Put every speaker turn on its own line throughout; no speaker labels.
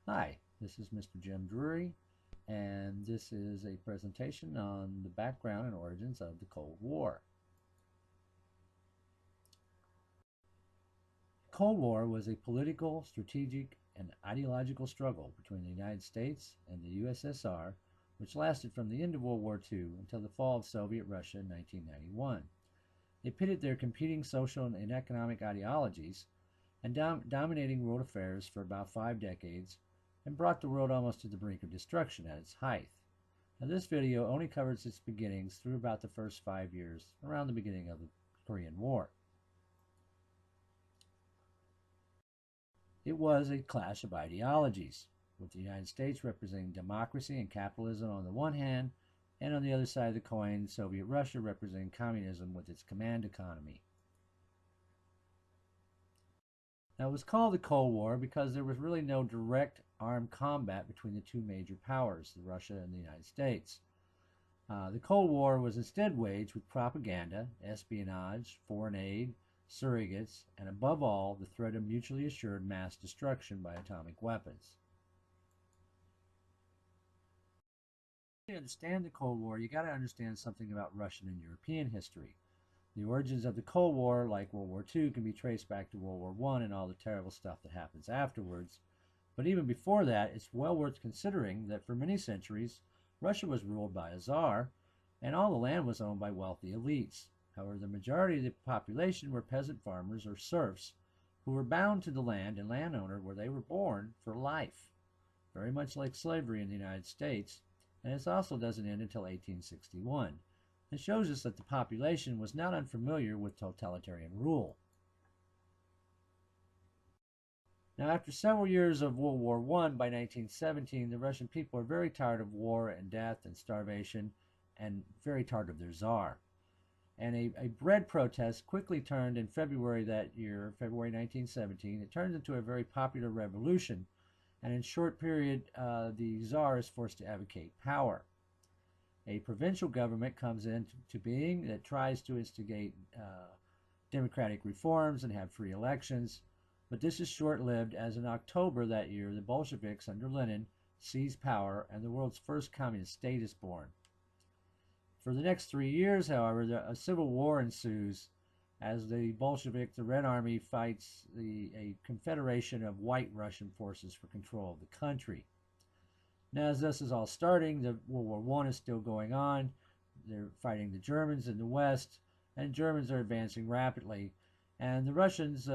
Hi, this is Mr. Jim Drury, and this is a presentation on the background and origins of the Cold War. The Cold War was a political, strategic, and ideological struggle between the United States and the USSR, which lasted from the end of World War II until the fall of Soviet Russia in 1991. It pitted their competing social and economic ideologies and dominating world affairs for about 5 decades and brought the world almost to the brink of destruction at its height. Now, this video only covers its beginnings through about the first 5 years, around the beginning of the Korean War. It was a clash of ideologies, with the United States representing democracy and capitalism on the one hand, and on the other side of the coin, Soviet Russia representing communism with its command economy. Now, it was called the Cold War because there was really no direct armed combat between the two major powers, Russia and the United States. The Cold War was instead waged with propaganda, espionage, foreign aid, surrogates, and above all, the threat of mutually assured mass destruction by atomic weapons. To understand the Cold War, you got to understand something about Russian and European history. The origins of the Cold War, like World War II, can be traced back to World War I and all the terrible stuff that happens afterwards. But even before that, it's well worth considering that for many centuries, Russia was ruled by a czar, and all the land was owned by wealthy elites. However, the majority of the population were peasant farmers or serfs who were bound to the land and landowner where they were born for life, very much like slavery in the United States, and this also doesn't end until 1861. It shows us that the population was not unfamiliar with totalitarian rule. Now, after several years of World War I, by 1917, the Russian people are very tired of war and death and starvation and very tired of their czar. And a bread protest quickly turned in February that year, February 1917. It turns into a very popular revolution, and in a short period, the czar is forced to abdicate power. A provincial government comes into being that tries to instigate democratic reforms and have free elections. But this is short-lived, as in October that year, the Bolsheviks under Lenin seize power and the world's first communist state is born. For the next 3 years, however, a civil war ensues as the Bolshevik, the Red Army, fights a confederation of white Russian forces for control of the country. Now, as this is all starting, the World War I is still going on. They're fighting the Germans in the West, and Germans are advancing rapidly. And the Russians,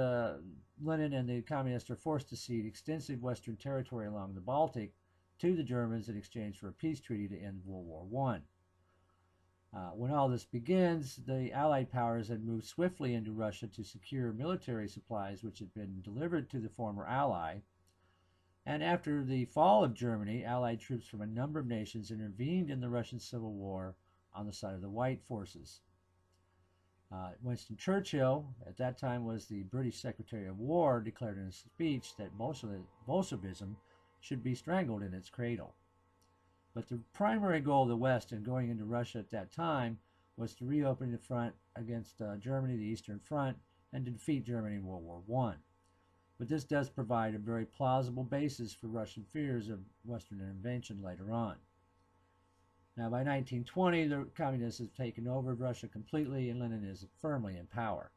Lenin and the communists, are forced to cede extensive Western territory along the Baltic to the Germans in exchange for a peace treaty to end World War I. When all this begins, the Allied powers had moved swiftly into Russia to secure military supplies which had been delivered to the former ally. And after the fall of Germany, Allied troops from a number of nations intervened in the Russian Civil War on the side of the white forces. Winston Churchill, at that time was the British Secretary of War, declared in a speech that Bolshevism should be strangled in its cradle. But the primary goal of the West in going into Russia at that time was to reopen the front against Germany, the Eastern Front, and to defeat Germany in World War I. But this does provide a very plausible basis for Russian fears of Western intervention later on. Now, by 1920, the communists have taken over Russia completely, and Lenin is firmly in power.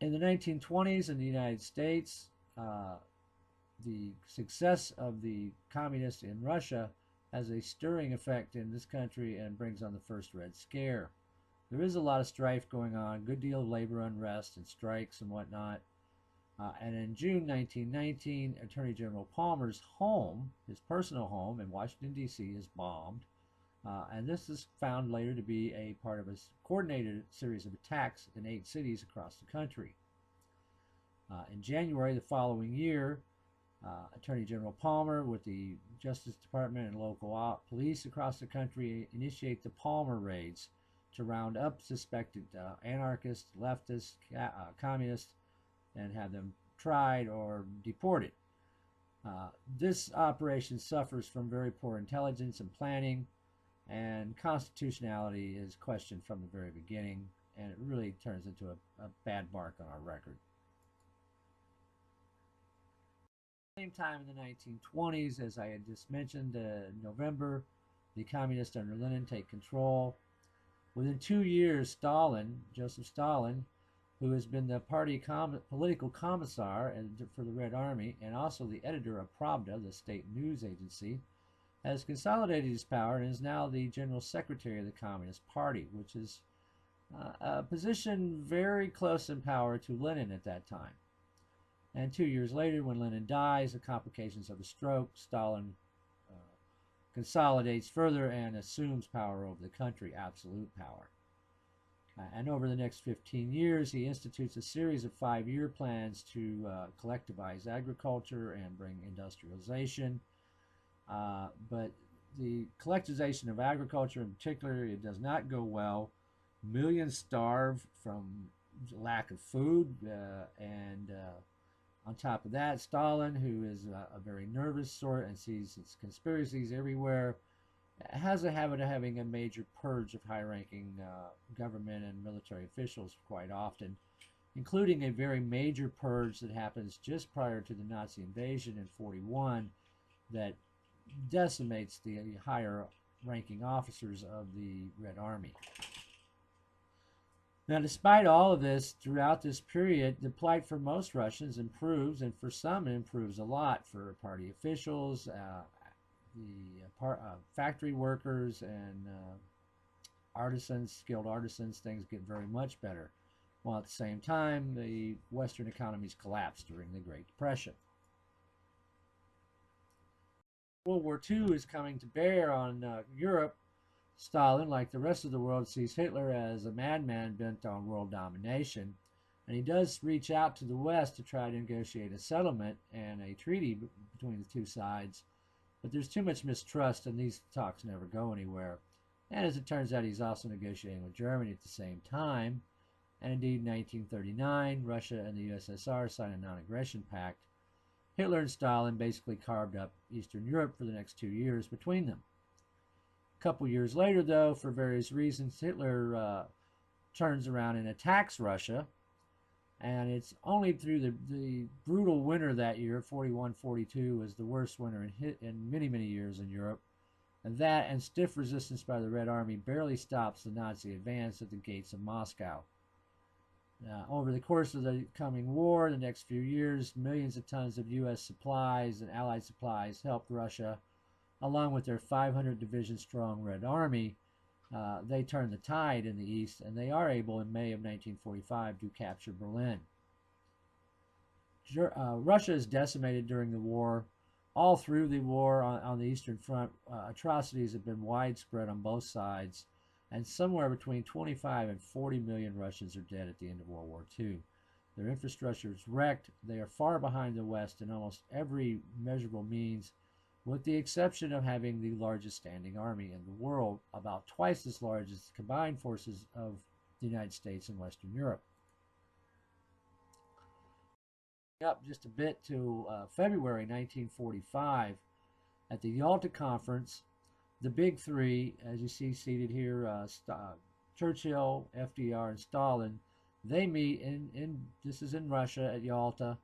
In the 1920s in the United States, the success of the communists in Russia has a stirring effect in this country and brings on the first Red Scare. There is a lot of strife going on, a good deal of labor unrest and strikes and whatnot. And in June 1919, Attorney General Palmer's home, his personal home in Washington, D.C., is bombed. And this is found later to be a part of a coordinated series of attacks in 8 cities across the country. In January the following year, Attorney General Palmer, with the Justice Department and local police across the country, initiate the Palmer raids to round up suspected anarchists, leftists, communists, and have them tried or deported. This operation suffers from very poor intelligence and planning, and constitutionality is questioned from the very beginning, and it really turns into a bad mark on our record. Same time in the 1920s, as I had just mentioned, in November, the communists under Lenin take control. Within 2 years, Stalin, Joseph Stalin, who has been the political commissar for the Red Army and also the editor of Pravda, the state news agency, has consolidated his power and is now the general secretary of the Communist Party, which is a position very close in power to Lenin at that time. And 2 years later, when Lenin dies, the complications of the stroke, Stalin consolidates further and assumes power over the country, absolute power. And over the next 15 years, he institutes a series of 5-year plans to collectivize agriculture and bring industrialization. But the collectivization of agriculture in particular, it does not go well. Millions starve from lack of food, and on top of that, Stalin, who is a very nervous sort and sees conspiracies everywhere, has a habit of having a major purge of high-ranking government and military officials quite often, including a very major purge that happens just prior to the Nazi invasion in 1941 that decimates the higher-ranking officers of the Red Army. Now, despite all of this, throughout this period, the plight for most Russians improves, and for some it improves a lot. For party officials, factory workers, and artisans, skilled artisans, things get very much better. While at the same time, the Western economies collapse during the Great Depression. World War II is coming to bear on Europe. Stalin, like the rest of the world, sees Hitler as a madman bent on world domination, and he does reach out to the West to try to negotiate a settlement and a treaty between the two sides, but there's too much mistrust and these talks never go anywhere. And as it turns out, he's also negotiating with Germany at the same time, and indeed in 1939, Russia and the USSR signed a non-aggression pact. Hitler and Stalin basically carved up Eastern Europe for the next 2 years between them. A couple years later, though, for various reasons, Hitler turns around and attacks Russia, and it's only through the brutal winter that year, 41-42, was the worst winter in many, many years in Europe, and that and stiff resistance by the Red Army barely stops the Nazi advance at the gates of Moscow. Over the course of the coming war, the next few years, millions of tons of U.S. supplies and Allied supplies helped Russia. Along with their 500 division strong Red Army, they turn the tide in the East, and they are able in May of 1945 to capture Berlin. Russia is decimated during the war. All through the war on the Eastern Front, atrocities have been widespread on both sides, and somewhere between 25 and 40 million Russians are dead at the end of World War II. Their infrastructure is wrecked. They are far behind the West in almost every measurable means, with the exception of having the largest standing army in the world, about twice as large as the combined forces of the United States and Western Europe. Up just a bit to February 1945, at the Yalta Conference, the big three, as you see seated here, Churchill, FDR, and Stalin, they meet this is in Russia at Yalta.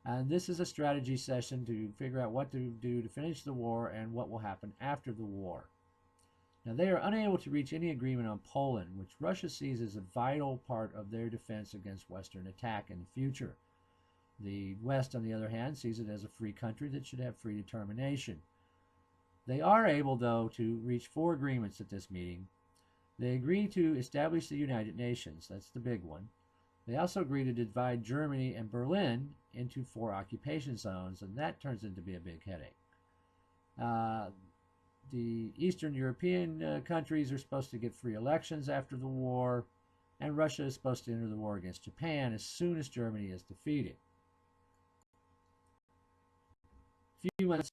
And this is a strategy session to figure out what to do to finish the war and what will happen after the war. Now, they are unable to reach any agreement on Poland, which Russia sees as a vital part of their defense against Western attack in the future. The West, on the other hand, sees it as a free country that should have free determination. They are able, though, to reach 4 agreements at this meeting. They agree to establish the United Nations. That's the big one. They also agree to divide Germany and Berlin into 4 occupation zones, and that turns into be a big headache. The Eastern European countries are supposed to get free elections after the war, and Russia is supposed to enter the war against Japan as soon as Germany is defeated. A few months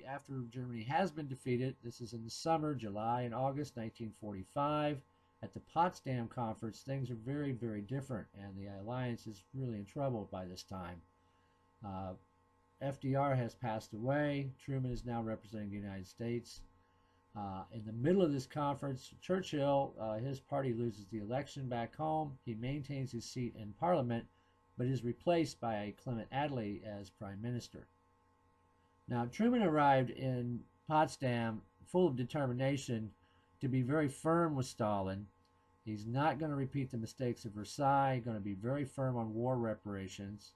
after Germany has been defeated, this is in the summer, July and August 1945, at the Potsdam Conference, things are very, very different, and the alliance is really in trouble by this time. FDR has passed away. Truman is now representing the United States. In the middle of this conference, Churchill, his party loses the election back home. He maintains his seat in Parliament, but is replaced by Clement Attlee as Prime Minister. Now, Truman arrived in Potsdam full of determination to be very firm with Stalin. He's not going to repeat the mistakes of Versailles, going to be very firm on war reparations.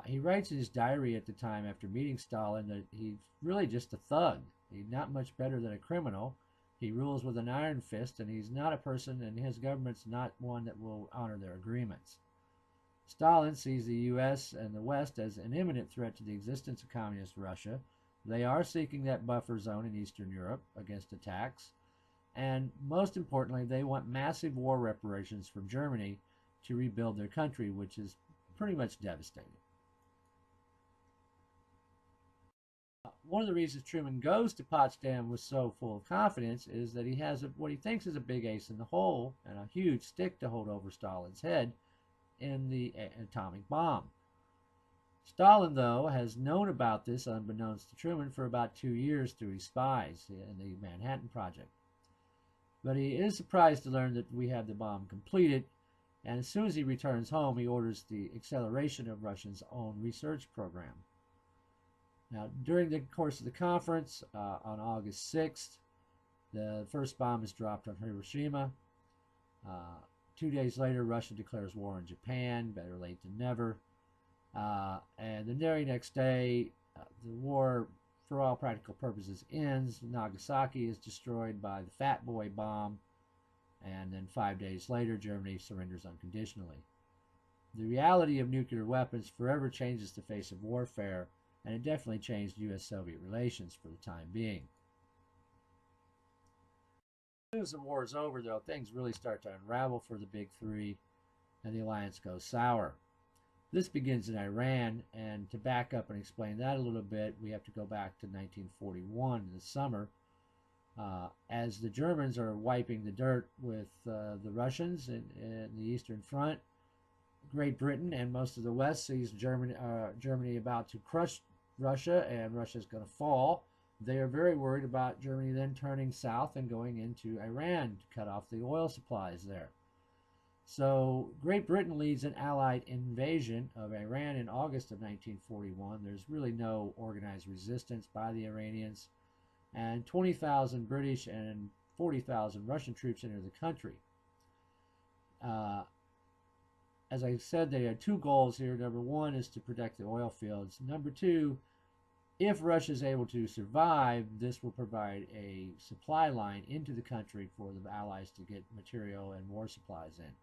He writes in his diary at the time after meeting Stalin that he's really just a thug. He's not much better than a criminal. He rules with an iron fist, and he's not a person, and his government's not one that will honor their agreements. Stalin sees the U.S. and the West as an imminent threat to the existence of communist Russia. They are seeking that buffer zone in Eastern Europe against attacks. And most importantly, they want massive war reparations from Germany to rebuild their country, which is pretty much devastated. One of the reasons Truman goes to Potsdam with so full of confidence is that he has what he thinks is a big ace in the hole and a huge stick to hold over Stalin's head in the atomic bomb. Stalin, though, has known about this unbeknownst to Truman for about 2 years through his spies in the Manhattan Project. But he is surprised to learn that we have the bomb completed, and as soon as he returns home, he orders the acceleration of Russia's own research program. Now, during the course of the conference, on August 6th, the first bomb is dropped on Hiroshima. 2 days later, Russia declares war on Japan, better late than never. And the very next day, the war, for all practical purposes, ends. Nagasaki is destroyed by the Fat Boy bomb. And then 5 days later, Germany surrenders unconditionally. The reality of nuclear weapons forever changes the face of warfare, and it definitely changed U.S.-Soviet relations for the time being. As soon as the war is over, though, things really start to unravel for the Big Three, and the alliance goes sour. This begins in Iran, and to back up and explain that a little bit, we have to go back to 1941 in the summer, as the Germans are wiping the dirt with the Russians in the Eastern Front. Great Britain and most of the West sees Germany about to crush Russia, and Russia's going to fall. They are very worried about Germany then turning south and going into Iran to cut off the oil supplies there. So Great Britain leads an Allied invasion of Iran in August of 1941. There's really no organized resistance by the Iranians, and 20,000 British and 40,000 Russian troops enter the country. As I said, they had two goals here. Number one is to protect the oil fields. Number two, if Russia is able to survive, this will provide a supply line into the country for the Allies to get material and war supplies in.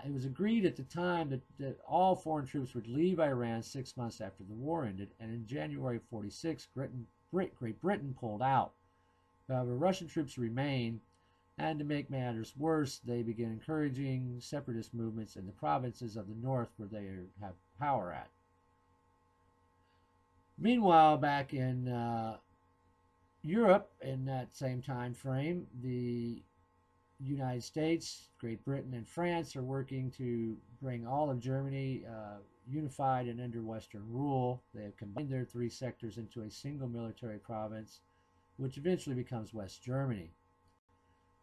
It was agreed at the time that all foreign troops would leave Iran 6 months after the war ended, and in January of 1946, Great Britain pulled out. However, Russian troops remain, and to make matters worse, they began encouraging separatist movements in the provinces of the north where they have power at. Meanwhile, back in Europe, in that same time frame, the United States, Great Britain, and France are working to bring all of Germany unified and under Western rule. They have combined their three sectors into a single military province, which eventually becomes West Germany.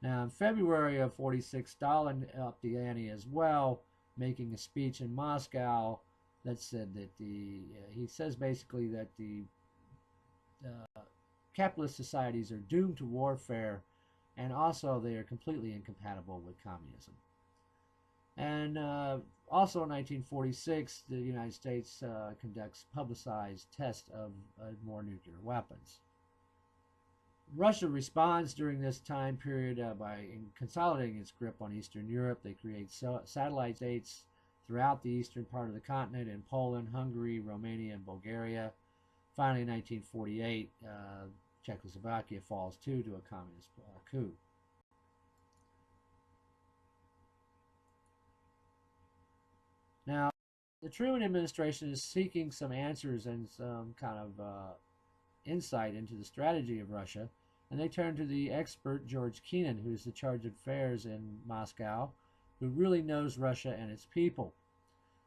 Now, in February of 1946, Stalin upped the ante as well, making a speech in Moscow that said that he says basically that the capitalist societies are doomed to warfare, and also they are completely incompatible with communism. And also in 1946, the United States conducts publicized tests of more nuclear weapons. Russia responds during this time period by consolidating its grip on Eastern Europe. They create satellite states throughout the eastern part of the continent in Poland, Hungary, Romania, and Bulgaria. Finally, in 1948, Czechoslovakia falls too to a communist coup. Now, the Truman administration is seeking some answers and some kind of insight into the strategy of Russia, and they turn to the expert George Kennan, who's the charge of affairs in Moscow, who really knows Russia and its people.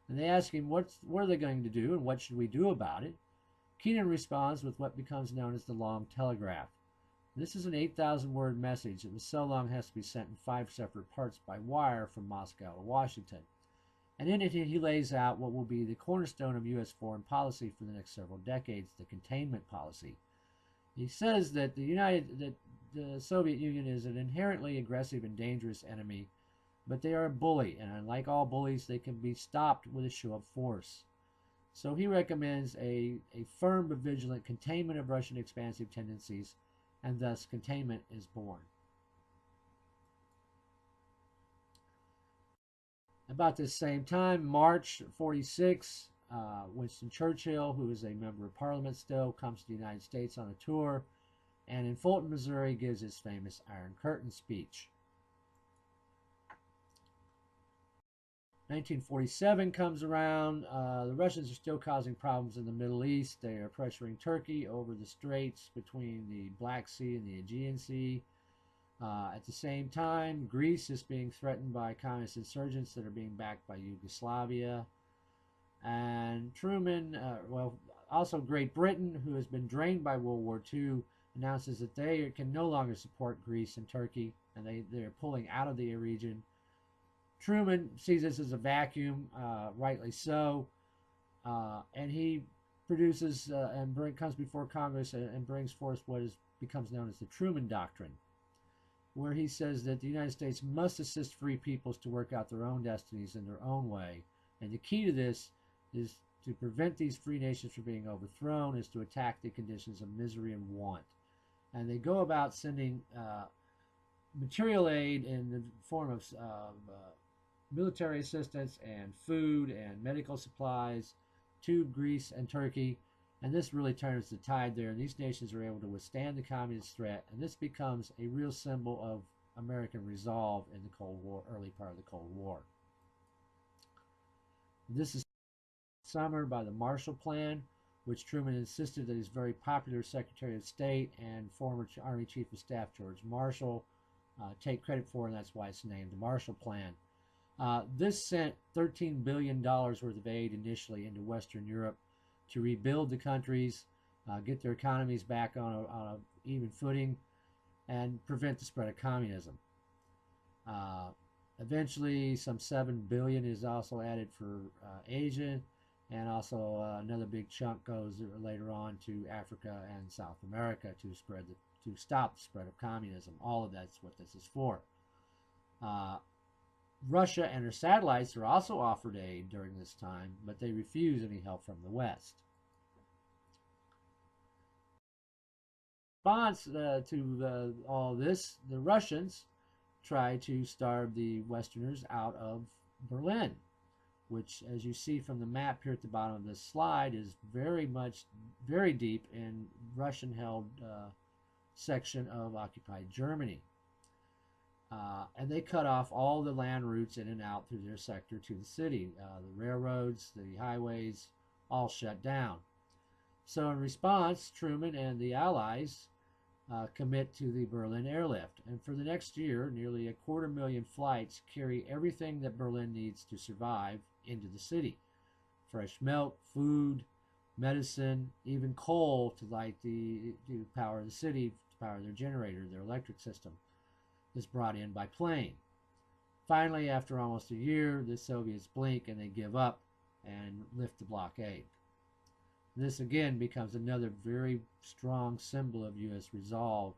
And they ask him, what are they going to do, and what should we do about it? Kennan responds with what becomes known as the long telegraph. This is an 8,000-word message. It was so long it has to be sent in 5 separate parts by wire from Moscow to Washington. And in it, he lays out what will be the cornerstone of U.S. foreign policy for the next several decades, the containment policy. He says that the Soviet Union is an inherently aggressive and dangerous enemy, but they are a bully, and unlike all bullies, they can be stopped with a show of force. So he recommends a firm but vigilant containment of Russian expansive tendencies, and thus containment is born. About this same time, March 46, Winston Churchill, who is a member of Parliament still, comes to the United States on a tour, and in Fulton, Missouri, gives his famous Iron Curtain speech. 1947 comes around. The Russians are still causing problems in the Middle East. They are pressuring Turkey over the straits between the Black Sea and the Aegean Sea. At the same time, Greece is being threatened by communist insurgents that are being backed by Yugoslavia. And Truman, also Great Britain, who has been drained by World War II, announces that they can no longer support Greece and Turkey, and they're pulling out of the region. Truman sees this as a vacuum, rightly so, and he produces comes before Congress and brings forth what becomes known as the Truman Doctrine, where he says that the United States must assist free peoples to work out their own destinies in their own way. And the key to this is to prevent these free nations from being overthrown, is to attack the conditions of misery and want. And they go about sending material aid in the form of military assistance and food and medical supplies to Greece and Turkey. And this really turns the tide there, and these nations are able to withstand the communist threat, and this becomes a real symbol of American resolve in the Cold War, early part of the Cold War. This is summer by the Marshall Plan, which Truman insisted that his very popular Secretary of State and former Army Chief of Staff George Marshall take credit for, and that's why it's named the Marshall Plan. This sent $13 billion worth of aid initially into Western Europe to rebuild the countries, get their economies back on a even footing, and prevent the spread of communism. Eventually, some $7 billion is also added for Asia, and also another big chunk goes later on to Africa and South America to stop the spread of communism. All of that's what this is for. Russia and her satellites are also offered aid during this time, but they refuse any help from the West. In response to all this, the Russians try to starve the Westerners out of Berlin, which, as you see from the map here at the bottom of this slide, is very deep in Russian-held section of occupied Germany. And they cut off all the land routes in and out through their sector to the city. The railroads, the highways, all shut down. So in response, Truman and the Allies commit to the Berlin airlift. And for the next year, nearly 250,000 flights carry everything that Berlin needs to survive into the city. Fresh milk, food, medicine, even coal to power the city, to power their generator, their electric system, is brought in by plane. Finally, after almost a year, the Soviets blink and they give up and lift the blockade. This again becomes another very strong symbol of U.S. resolve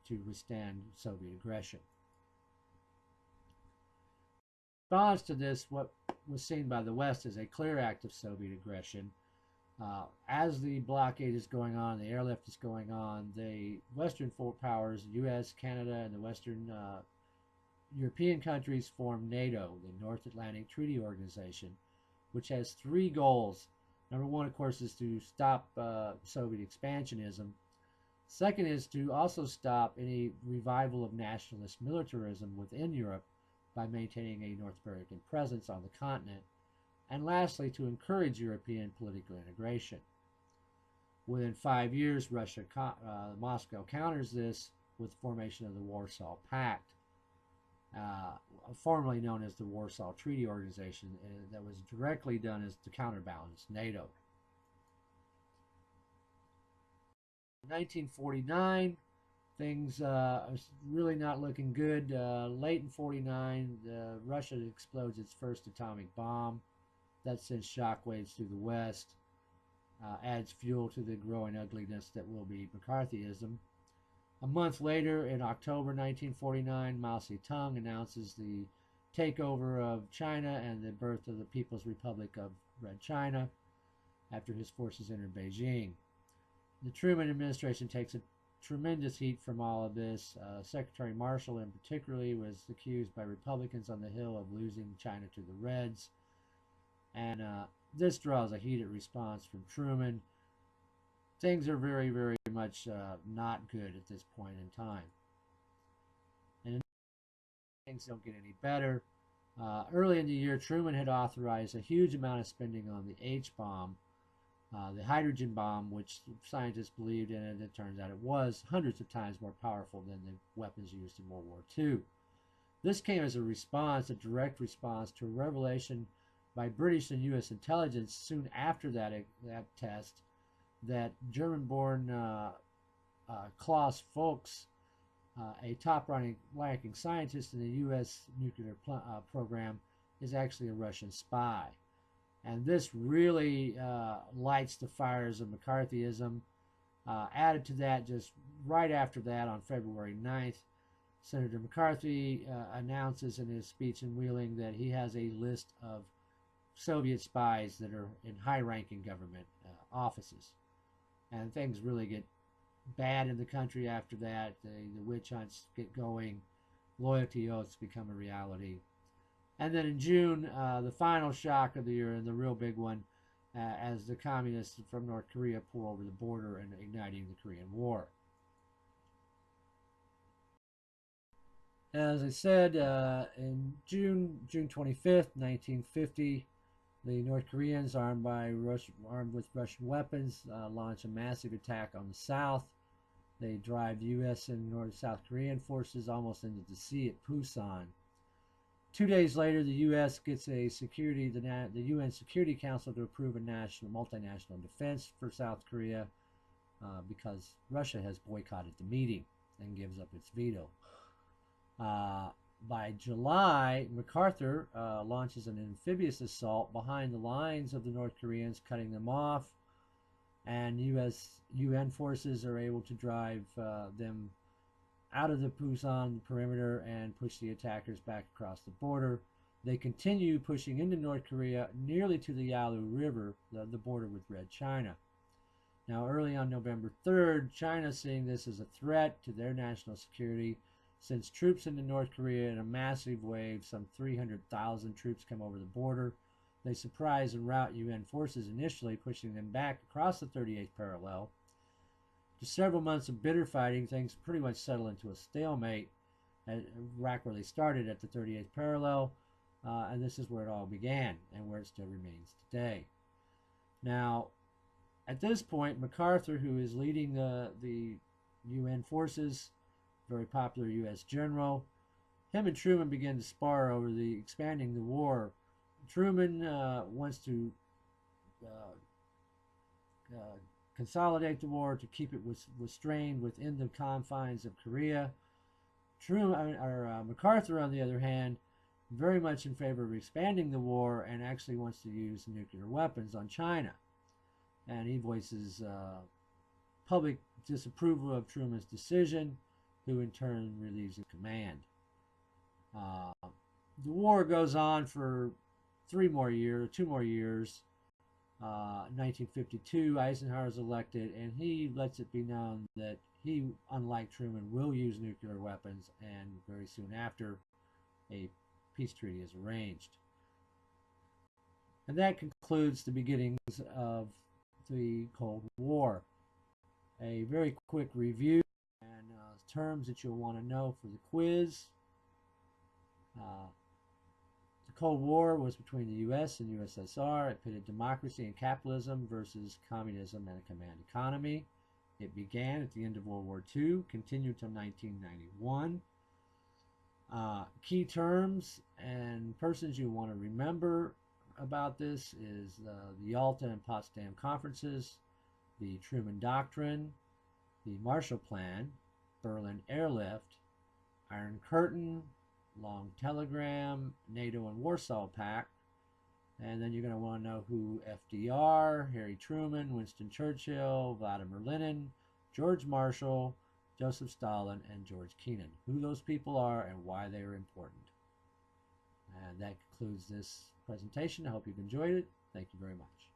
to withstand Soviet aggression. In response to this, what was seen by the West as a clear act of Soviet aggression, as the blockade is going on, the airlift is going on, the Western powers, U.S., Canada, and the Western European countries form NATO, the North Atlantic Treaty Organization, which has 3 goals. Number 1, of course, is to stop Soviet expansionism. Second is to also stop any revival of nationalist militarism within Europe by maintaining a North American presence on the continent. And lastly, to encourage European political integration. Within 5 years, Moscow counters this with the formation of the Warsaw Pact, formerly known as the Warsaw Treaty Organization, that was directly done as to counterbalance NATO. In 1949, things are really not looking good. Late in 49, Russia explodes its first atomic bomb. That sends shockwaves through the West, adds fuel to the growing ugliness that will be McCarthyism. A month later, in October 1949, Mao Zedong announces the takeover of China and the birth of the People's Republic of Red China after his forces enter Beijing. The Truman administration takes a tremendous heat from all of this. Secretary Marshall, in particular, was accused by Republicans on the Hill of losing China to the Reds. And this draws a heated response from Truman. Things are very, very much not good at this point in time. And things don't get any better. Early in the year, Truman had authorized a huge amount of spending on the H-bomb, the hydrogen bomb, which scientists believed in, and it turns out it was hundreds of times more powerful than the weapons used in World War II. This came as a response, a direct response to a revelation by British and U.S. intelligence soon after that test, that German-born Klaus Fuchs, a top-ranking scientist in the U.S. nuclear program, is actually a Russian spy. And this really lights the fires of McCarthyism. Added to that, just right after that, on February 9th, Senator McCarthy announces in his speech in Wheeling that he has a list of Soviet spies that are in high-ranking government offices. And things really get bad in the country after that. The witch hunts get going. Loyalty oaths become a reality. And then in June, the final shock of the year, and the real big one, as the communists from North Korea pour over the border and igniting the Korean War. As I said, in June 25th, 1950, the North Koreans, armed with Russian weapons, launch a massive attack on the South. They drive U.S. and South Korean forces almost into the sea at Pusan. 2 days later, the U.S. gets the UN Security Council to approve a multinational defense for South Korea because Russia has boycotted the meeting and gives up its veto. By July, MacArthur launches an amphibious assault behind the lines of the North Koreans, cutting them off, and UN forces are able to drive them out of the Pusan perimeter and push the attackers back across the border. They continue pushing into North Korea nearly to the Yalu River, the border with Red China. Now, early on November 3rd, China, seeing this as a threat to their national security, sends troops into North Korea in a massive wave. Some 300,000 troops come over the border. They surprise and rout UN forces initially, pushing them back across the 38th parallel. After several months of bitter fighting, things pretty much settle into a stalemate, right where they started at the 38th parallel, and this is where it all began and where it still remains today. Now, at this point, MacArthur, who is leading the UN forces, very popular U.S. general, him and Truman begin to spar over expanding the war. Truman wants to consolidate the war, to keep it restrained within the confines of Korea. MacArthur, on the other hand, very much in favor of expanding the war and actually wants to use nuclear weapons on China. And he voices public disapproval of Truman's decision, who in turn relieves the command. The war goes on for 2 more years. 1952, Eisenhower is elected, and he lets it be known that he, unlike Truman, will use nuclear weapons, and very soon after, a peace treaty is arranged. And that concludes the beginnings of the Cold War. A very quick review and terms that you'll want to know for the quiz. The Cold War was between the U.S. and USSR. It pitted democracy and capitalism versus communism and a command economy. It began at the end of World War II, continued until 1991. Key terms and persons you want to remember about this is the Yalta and Potsdam conferences, the Truman Doctrine, the Marshall Plan, Berlin Airlift, Iron Curtain, Long Telegram, NATO and Warsaw Pact. And then you're going to want to know who FDR, Harry Truman, Winston Churchill, Vladimir Lenin, George Marshall, Joseph Stalin, and George Kennan. Who those people are and why they are important. And that concludes this presentation. I hope you've enjoyed it. Thank you very much.